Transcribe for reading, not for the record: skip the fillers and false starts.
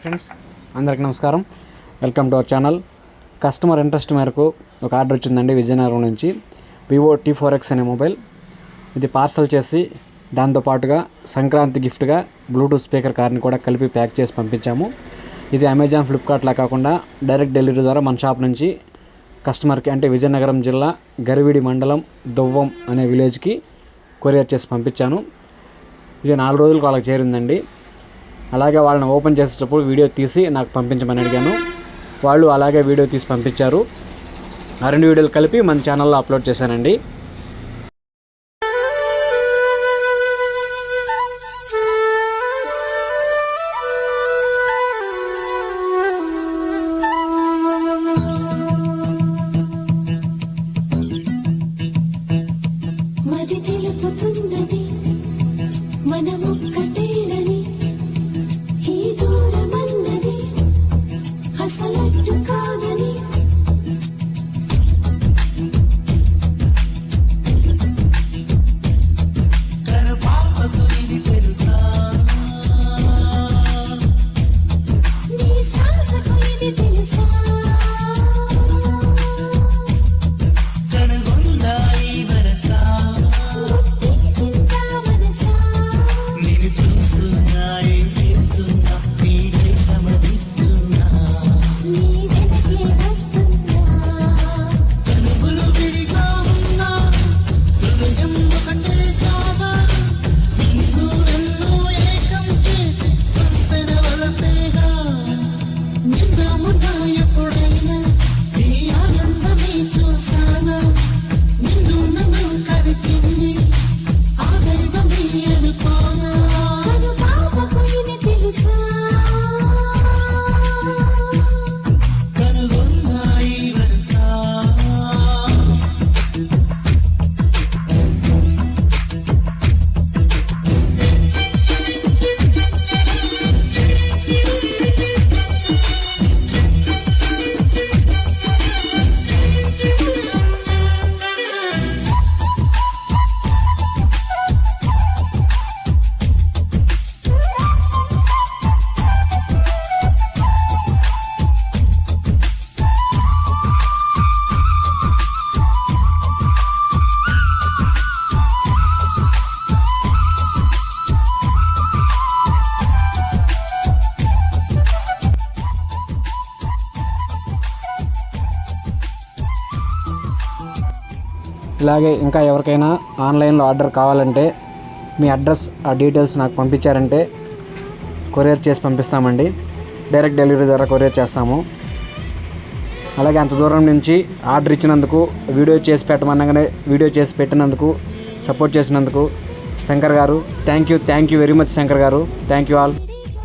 Friends అందరికీ నమస్కారం. Welcome to our channel. Customer interest మేరకు ఒక ఆర్డర్ వచ్చిందండి విజయనగరం నుంచి. వివో T4X అనే మొబైల్. ఇది పార్సల్ చేసి దాంతోపాటుగా సంక్రాంతి గిఫ్ట్గా బ్లూటూత్ స్పీకర్ కార్ని కూడా కలిపి ప్యాక్ చేసి పంపించాము. ఇది అమెజాన్, ఫ్లిప్కార్ట్లా కాకుండా డైరెక్ట్ డెలివరీ ద్వారా మన షాప్ నుంచి కస్టమర్కి, అంటే విజయనగరం జిల్లా గరివిడి మండలం దువ్వం అనే విలేజ్కి కొరియర్ చేసి పంపించాను. ఇది 4 రోజులకు వాళ్ళకి చేరిందండి. అలాగే వాళ్ళని ఓపెన్ చేసేటప్పుడు వీడియో తీసి నాకు పంపించమని అడిగాను. వాళ్ళు అలాగే వీడియో తీసి పంపించారు. ఆ 2 వీడియోలు కలిపి మన ఛానల్లో అప్లోడ్ చేశానండి. మది తెలుపుతున్నది మనమొక్కటేనని, ఈ దూరమన్నది అసలట్టు కాదని. నీ శ్వాసకు ఇది తెలుసా? ఇలాగే ఇంకా ఎవరికైనా ఆన్లైన్లో ఆర్డర్ కావాలంటే మీ అడ్రస్, ఆ డీటెయిల్స్ నాకు పంపించారంటే కొరియర్ చేసి పంపిస్తామండి. డైరెక్ట్ డెలివరీ ద్వారా కొరియర్ చేస్తాము. అలాగే అంత దూరం నుంచి ఆర్డర్ ఇచ్చినందుకు, వీడియో చేసి పెట్టమనగానే వీడియో చేసి పెట్టినందుకు, సపోర్ట్ చేసినందుకు Shankar garu, thank you very much Shankar garu. Thank you all.